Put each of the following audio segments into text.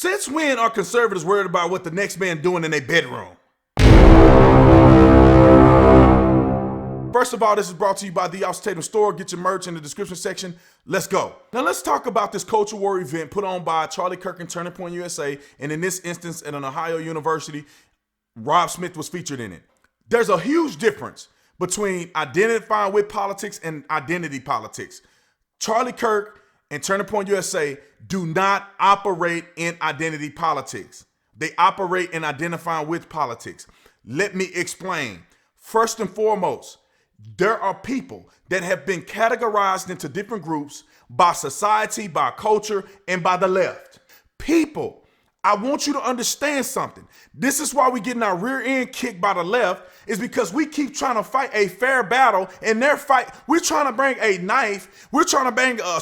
Since when are conservatives worried about what the next man doing in their bedroom? First of all, this is brought to you by the Tatum store. Get your merch in the description section. Let's go. Now let's talk about this culture war event put on by Charlie Kirk and Turning Point USA, and in this instance at an Ohio university, Rob Smith was featured in it. There's a huge difference between identifying with politics and identity politics. Charlie Kirk and Turning Point USA do not operate in identity politics. They operate in identifying with politics. Let me explain. First and foremost, there are people that have been categorized into different groups by society, by culture, and by the left. People, I want you to understand something. This is why we're getting our rear end kicked by the left, is because we keep trying to fight a fair battle, and their fight, we're trying to bring a knife, we're trying to bring a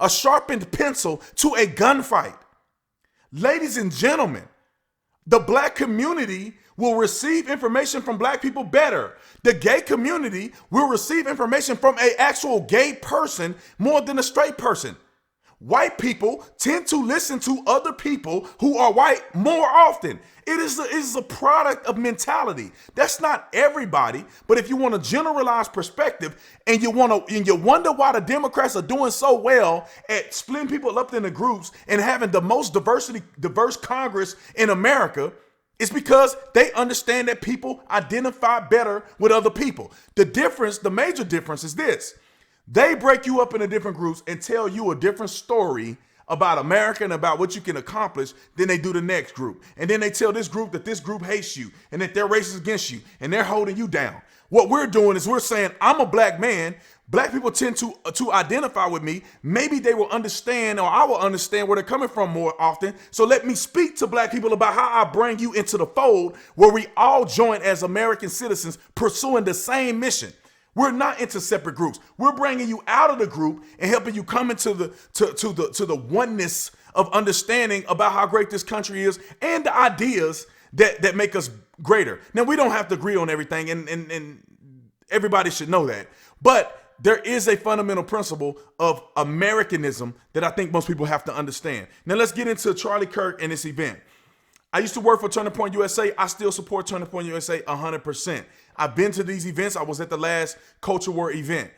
sharpened pencil to a gunfight. Ladies and gentlemen, the black community will receive information from black people better. The gay community will receive information from an actual gay person more than a straight person. White people tend to listen to other people who are white more often. It is a product of mentality. That's not everybody, but if you want a generalized perspective and you wonder why the Democrats are doing so well at splitting people up into groups and having the most diverse Congress in America, it's because they understand that people identify better with other people. The major difference is this. They break you up into different groups and tell you a different story about America and about what you can accomplish than they do the next group. And then they tell this group that this group hates you and that they're racist against you and they're holding you down. What we're doing is we're saying, I'm a black man. Black people tend to identify with me. Maybe they will understand, or I will understand where they're coming from more often. So let me speak to black people about how I bring you into the fold where we all join as American citizens pursuing the same mission. We're not into separate groups. We're bringing you out of the group and helping you come into the oneness of understanding about how great this country is and the ideas that make us greater. Now, we don't have to agree on everything, and everybody should know that. But there is a fundamental principle of Americanism that I think most people have to understand. Now, let's get into Charlie Kirk and this event. I used to work for Turning Point USA. I still support Turning Point USA 100%. I've been to these events. I was at the last Culture War event.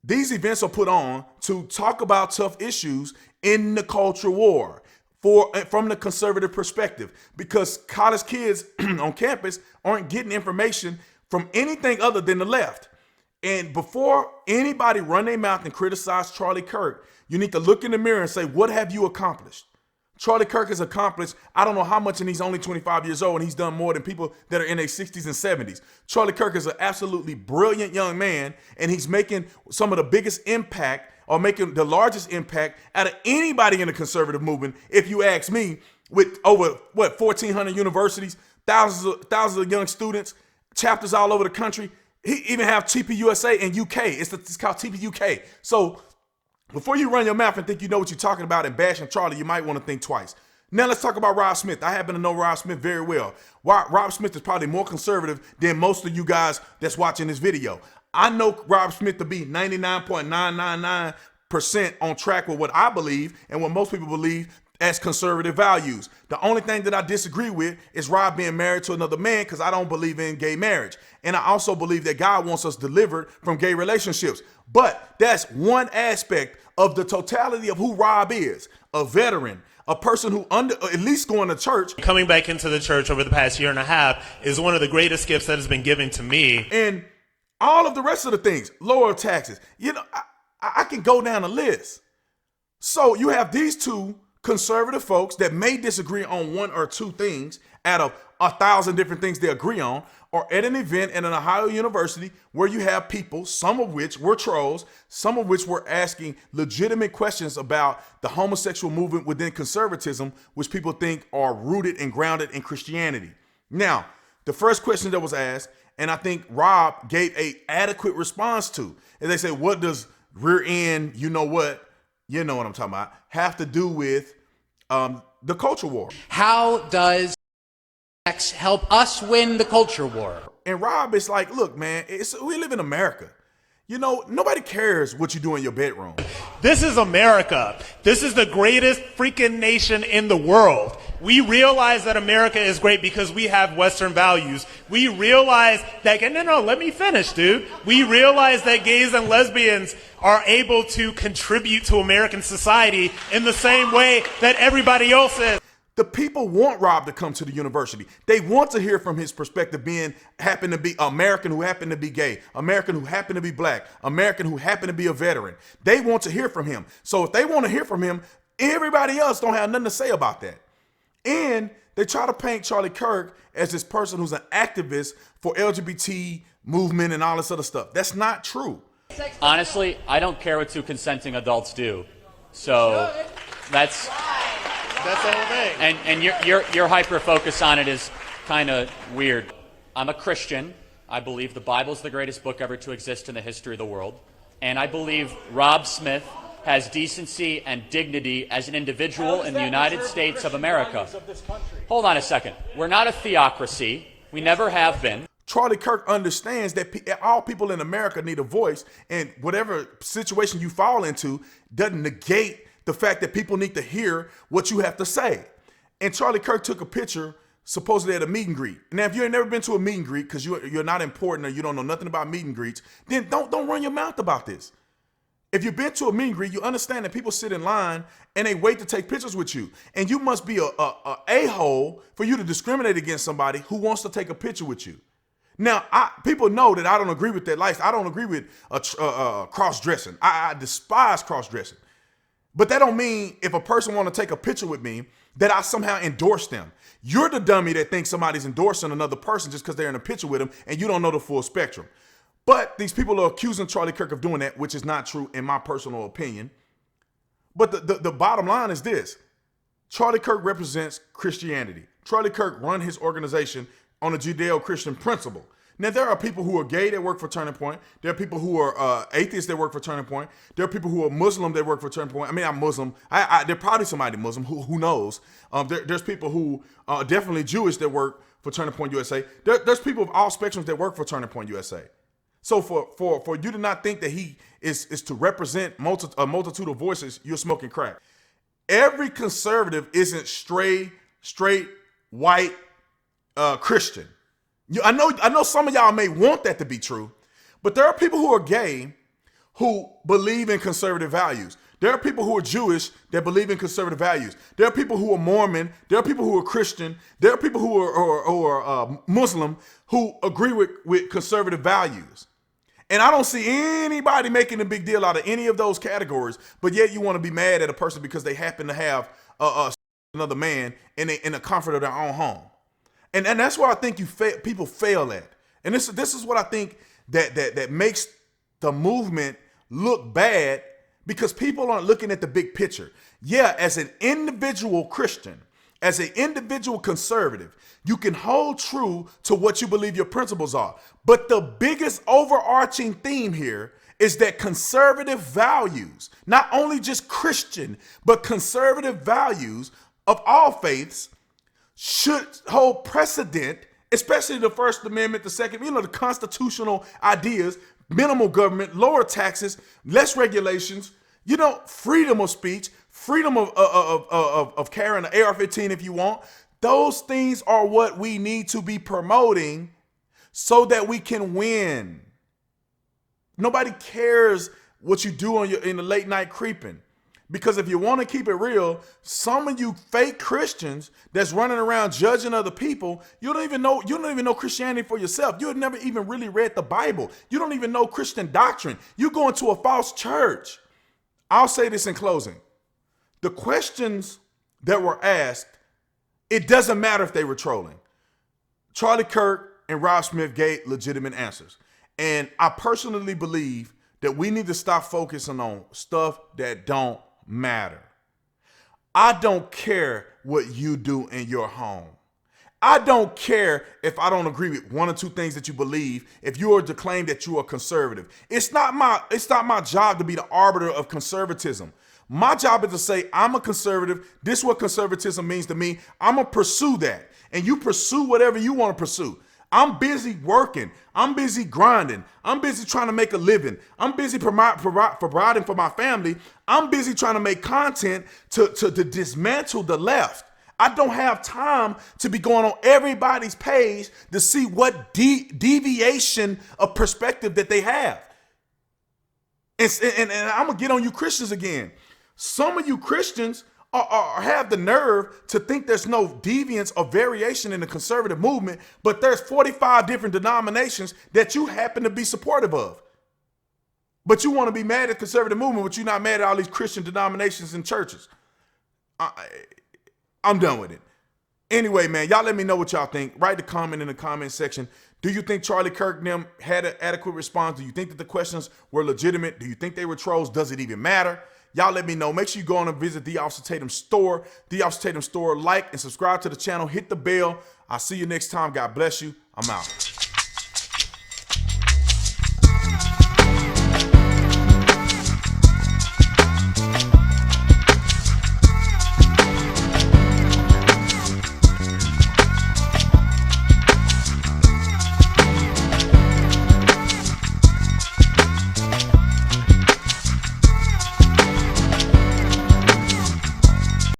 These events are put on to talk about tough issues in the culture war from the conservative perspective, because college kids on campus aren't getting information from anything other than the left. And before anybody run their mouth and criticize Charlie Kirk, you need to look in the mirror and say, what have you accomplished? Charlie Kirk has accomplished, I don't know how much, and he's only 25 years old, and he's done more than people that are in their 60s and 70s. Charlie Kirk is an absolutely brilliant young man, and he's making some of the biggest impact, or making the largest impact out of anybody in the conservative movement, if you ask me, with over, 1,400 universities, thousands of young students, chapters all over the country. He even have TPUSA in UK. It's called TPUK. So before you run your mouth and think you know what you're talking about and bashing Charlie, you might want to think twice. Now let's talk about Rob Smith. I happen to know Rob Smith very well. Rob Smith is probably more conservative than most of you guys that's watching this video. I know Rob Smith to be 99.999% on track with what I believe and what most people believe as conservative values. The only thing that I disagree with is Rob being married to another man, because I don't believe in gay marriage. And I also believe that God wants us delivered from gay relationships. But that's one aspect of the totality of who Rob is. A veteran, a person who at least going to church. Coming back into the church over the past year and a half is one of the greatest gifts that has been given to me. And all of the rest of the things, lower taxes. You know, I can go down a list. So you have these two conservative folks that may disagree on one or two things out of 1,000 different things they agree on, or at an event at an Ohio university where you have people, some of which were trolls, some of which were asking legitimate questions about the homosexual movement within conservatism, which people think are rooted and grounded in Christianity. Now, the first question that was asked, and I think Rob gave an adequate response to, and they say, what does rear end, you know what I'm talking about, have to do with the culture war? How does sex help us win the culture war? And Rob is like, look, man, we live in America. You know, nobody cares what you do in your bedroom. This is America. This is the greatest freaking nation in the world. We realize that America is great because we have Western values. We realize that, no, let me finish, dude. We realize that gays and lesbians are able to contribute to American society in the same way that everybody else is. The people want Rob to come to the university. They want to hear from his perspective, happen to be American who happen to be gay, American who happen to be black, American who happen to be a veteran. They want to hear from him. So if they want to hear from him, everybody else don't have nothing to say about that. And they try to paint Charlie Kirk as this person who's an activist for LGBT movement and all this other stuff. That's not true. Honestly, I don't care what two consenting adults do. So that's the whole thing. And your hyper focus on it is kind of weird. I'm a Christian. I believe the Bible's the greatest book ever to exist in the history of the world. And I believe Rob Smith has decency and dignity as an individual in the United States of America. Hold on a second. We're not a theocracy. We never have been. Charlie Kirk understands that all people in America need a voice, and whatever situation you fall into doesn't negate the fact that people need to hear what you have to say. And Charlie Kirk took a picture supposedly at a meet and greet. Now, if you ain't never been to a meet and greet because you're not important or you don't know nothing about meet and greets, then don't run your mouth about this. If you've been to a meet and greet, you understand that people sit in line and they wait to take pictures with you. And you must be a a-hole for you to discriminate against somebody who wants to take a picture with you. Now, people know that I don't agree with that lifestyle. I don't agree with cross-dressing. I despise cross-dressing. But that don't mean if a person want to take a picture with me that I somehow endorse them. You're the dummy that thinks somebody's endorsing another person just because they're in a picture with them and you don't know the full spectrum. But these people are accusing Charlie Kirk of doing that, which is not true in my personal opinion. But the bottom line is this. Charlie Kirk represents Christianity. Charlie Kirk run his organization on a Judeo-Christian principle. Now, there are people who are gay that work for Turning Point. There are people who are atheists that work for Turning Point. There are people who are Muslim that work for Turning Point. I mean, I'm Muslim. There's probably somebody Muslim. Who knows? There's people who are definitely Jewish that work for Turning Point USA. There's people of all spectrums that work for Turning Point USA. So for you to not think that he is to represent a multitude of voices, you're smoking crack. Every conservative isn't straight, white, Christian. I know some of y'all may want that to be true, but there are people who are gay who believe in conservative values. There are people who are Jewish that believe in conservative values. There are people who are Mormon. There are people who are Christian. There are people who are Muslim who agree with conservative values. And I don't see anybody making a big deal out of any of those categories, but yet you want to be mad at a person because they happen to have another man in the comfort of their own home. And that's where I think people fail at. And this is what I think that makes the movement look bad, because people aren't looking at the big picture. Yeah, as an individual Christian, as an individual conservative, you can hold true to what you believe your principles are. But the biggest overarching theme here is that conservative values, not only just Christian, but conservative values of all faiths, should hold precedent, especially the First Amendment, the Second, the constitutional ideas, minimal government, lower taxes, less regulations, freedom of speech, freedom of carrying an AR-15 if you want. Those things are what we need to be promoting so that we can win. Nobody cares what you do in the late night creeping. Because if you want to keep it real, some of you fake Christians that's running around judging other people, you don't even know Christianity for yourself. You have never even really read the Bible. You don't even know Christian doctrine. You go into a false church. I'll say this in closing. The questions that were asked, it doesn't matter if they were trolling. Charlie Kirk and Rob Smith gave legitimate answers. And I personally believe that we need to stop focusing on stuff that don't matter. I don't care what you do in your home. I don't care if I don't agree with one or two things that you believe, if you are to claim that you are conservative. It's not my job to be the arbiter of conservatism. My job is to say, I'm a conservative. This is what conservatism means to me. I'm going to pursue that. And you pursue whatever you want to pursue. I'm busy working. I'm busy grinding. I'm busy trying to make a living. I'm busy providing for my family. I'm busy trying to make content to dismantle the left. I don't have time to be going on everybody's page to see what deviation of perspective that they have. And I'm going to get on you Christians again. Some of you Christians have the nerve to think there's no deviance or variation in the conservative movement, but there's 45 different denominations that you happen to be supportive of. But you want to be mad at the conservative movement, but you're not mad at all these Christian denominations and churches. I'm done with it. Anyway, man, y'all let me know what y'all think. Write the comment in the comment section. Do you think Charlie Kirk and them had an adequate response? Do you think that the questions were legitimate? Do you think they were trolls? Does it even matter? Y'all let me know. Make sure you go on and visit the Officer Tatum store. The Officer Tatum store. Like and subscribe to the channel. Hit the bell. I'll see you next time. God bless you. I'm out.